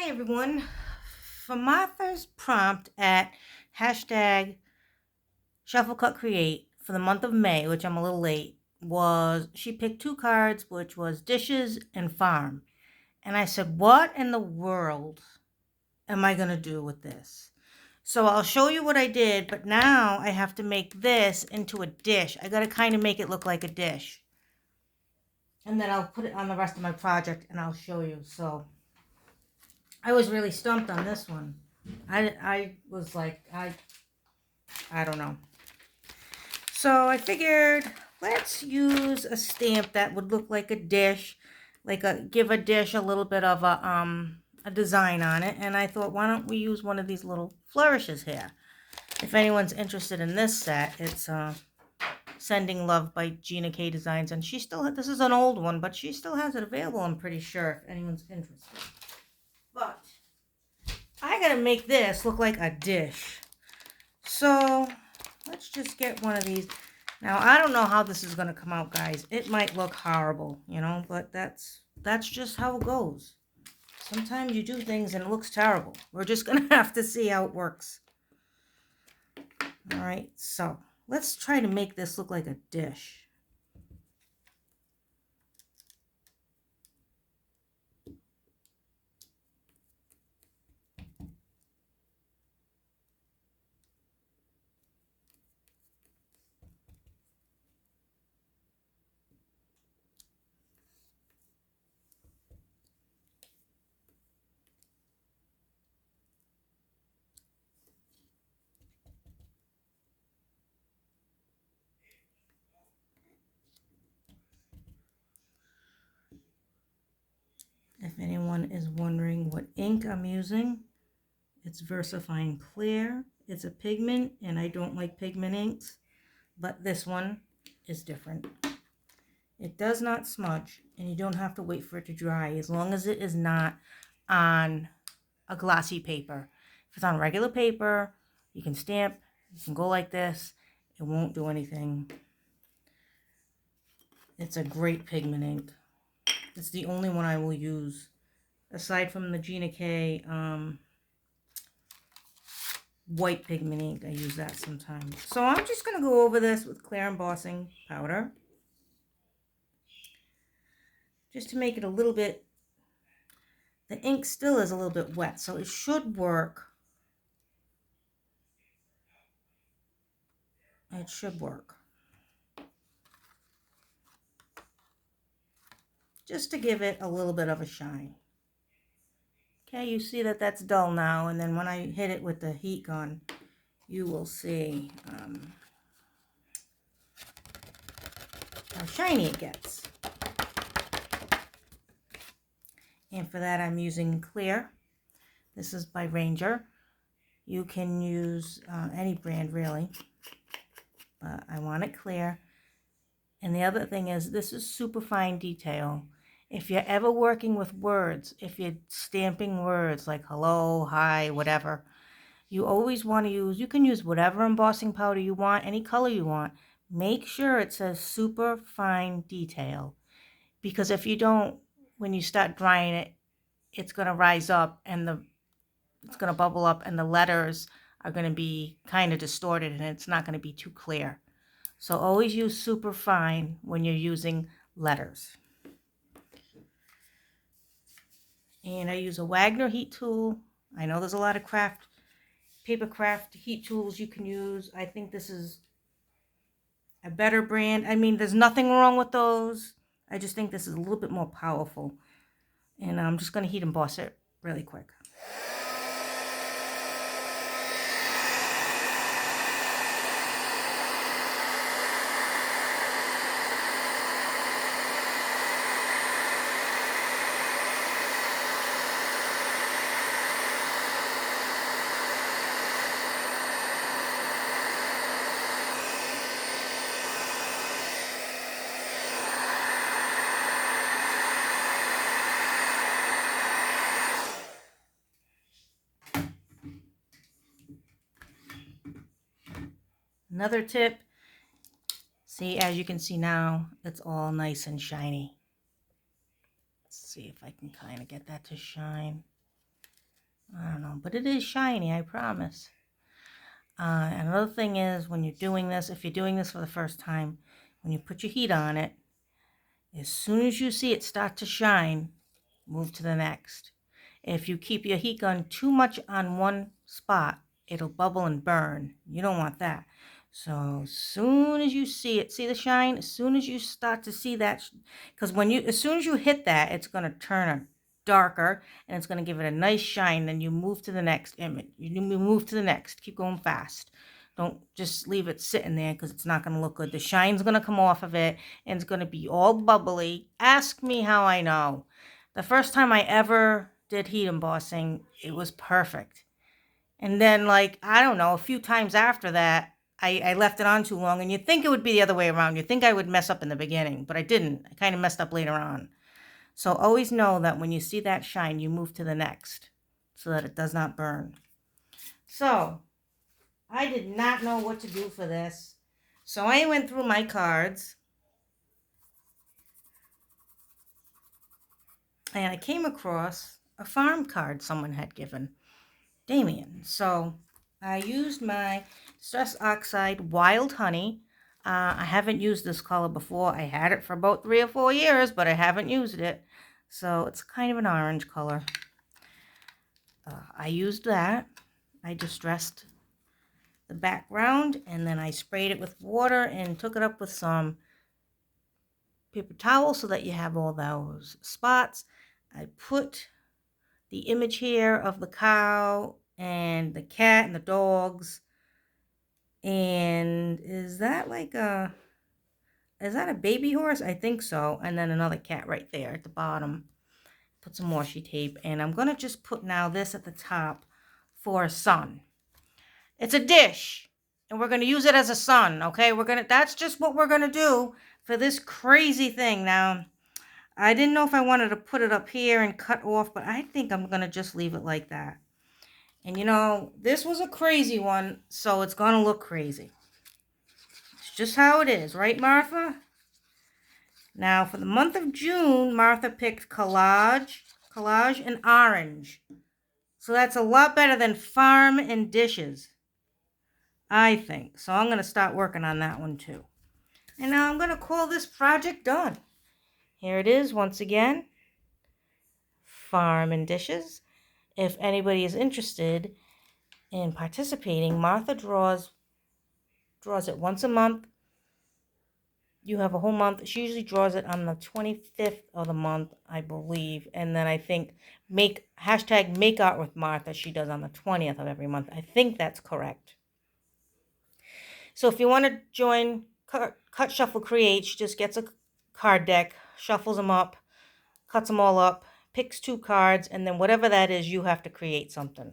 Hi everyone. For Martha's prompt at hashtag shufflecutcreate for the month of May, which I'm a little late, was she picked two cards, which was dishes and farm. And I said, what in the world am I going to do with this? So I'll show you what I did, but now I have to make this into a dish. I got to kind of make it look like a dish. And then I'll put it on the rest of my project and I'll show you. So I was really stumped on this one. I was like, I don't know. So I figured let's use a stamp that would look like a dish, give a dish a little bit of a design on it. And I thought, why don't we use one of these little flourishes here? If anyone's interested in this set, it's Sending Love by Gina K Designs, and she still this is an old one, but she still has it available, I'm pretty sure, if anyone's interested. But I gotta make this look like a dish. So let's just get one of these. Now, I don't know how this is going to come out, guys. It might look horrible, but that's just how it goes. Sometimes you do things and it looks terrible. We're just going to have to see how it works. All right, so let's try to make this look like a dish. If anyone is wondering what ink I'm using, it's VersaFine Clear. It's a pigment, and I don't like pigment inks, but this one is different. It does not smudge, and you don't have to wait for it to dry as long as it is not on a glossy paper. If it's on regular paper, you can stamp, you can go like this, it won't do anything. It's a great pigment ink. It's the only one I will use, aside from the Gina K white pigment ink. I use that sometimes. So I'm just going to go over this with clear embossing powder, just to make it a little bit, the ink still is a little bit wet, so it should work. It should work. Just to give it a little bit of a shine. Okay, you see that that's dull now, and then when I hit it with the heat gun, you will see how shiny it gets. And for that, I'm using clear. This is by Ranger. You can use any brand, really, but I want it clear. And the other thing is, this is super fine detail. If you're ever working with words, if you're stamping words like hello, hi, whatever, you always want to use, you can use whatever embossing powder you want, any color you want. Make sure it says super fine detail, because if you don't, when you start drying it, it's going to rise up and it's going to bubble up, and the letters are going to be kind of distorted, and it's not going to be too clear. So always use super fine when you're using letters. And I use a Wagner heat tool. I know there's a lot of paper craft heat tools you can use. I think this is a better brand. I mean, there's nothing wrong with those. I just think this is a little bit more powerful. And I'm just going to heat emboss it really quick. Another tip, see, as you can see now, it's all nice and shiny. Let's see if I can kind of get that to shine. I don't know, but it is shiny, I promise. And another thing is, when you're doing this, if you're doing this for the first time, when you put your heat on it, as soon as you see it start to shine, move to the next. If you keep your heat gun too much on one spot, it'll bubble and burn. You don't want that. So as soon as you see it, see the shine, as soon as you start to see that, because as soon as you hit that, it's going to turn darker and it's going to give it a nice shine. Then you move to the next image. You move to the next. Keep going fast. Don't just leave it sitting there because it's not going to look good. The shine's going to come off of it and it's going to be all bubbly. Ask me how I know. The first time I ever did heat embossing, it was perfect. And then, like, I don't know, a few times after that, I left it on too long. And you'd think it would be the other way around. You'd think I would mess up in the beginning, but I didn't. I kind of messed up later on. So always know that when you see that shine, you move to the next so that it does not burn. So I did not know what to do for this. So I went through my cards and I came across a farm card someone had given Damien. So I used my Stress Oxide Wild Honey. I haven't used this color before. I had it for about 3 or 4 years, but I haven't used it. So it's kind of an orange color. I used that. I distressed the background and then I sprayed it with water and took it up with some paper towel so that you have all those spots. I put the image here of the cow and the cat and the dogs. And is that a baby horse? I think so. And then another cat right there at the bottom. Put some washi tape. And I'm going to just put now this at the top for a sun. It's a dish. And we're going to use it as a sun, okay? That's just what we're going to do for this crazy thing. Now, I didn't know if I wanted to put it up here and cut off, but I think I'm going to just leave it like that. And you know, this was a crazy one, so it's going to look crazy. It's just how it is, right, Martha? Now, for the month of June, Martha picked collage, and orange. So that's a lot better than farm and dishes, I think. So I'm going to start working on that one too. And now I'm going to call this project done. Here it is once again. Farm and dishes. If anybody is interested in participating, Martha draws it once a month. You have a whole month. She usually draws it on the 25th of the month, I believe. And then I think hashtag make art with Martha, she does on the 20th of every month. I think that's correct. So if you want to join Cut Shuffle Create, she just gets a card deck, shuffles them up, cuts them all up, picks 2 cards, and then whatever that is, you have to create something,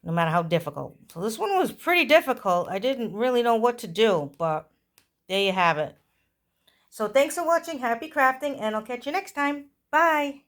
no matter how difficult. So this one was pretty difficult. I didn't really know what to do, but there you have it. So thanks for watching. Happy crafting, and I'll catch you next time. Bye.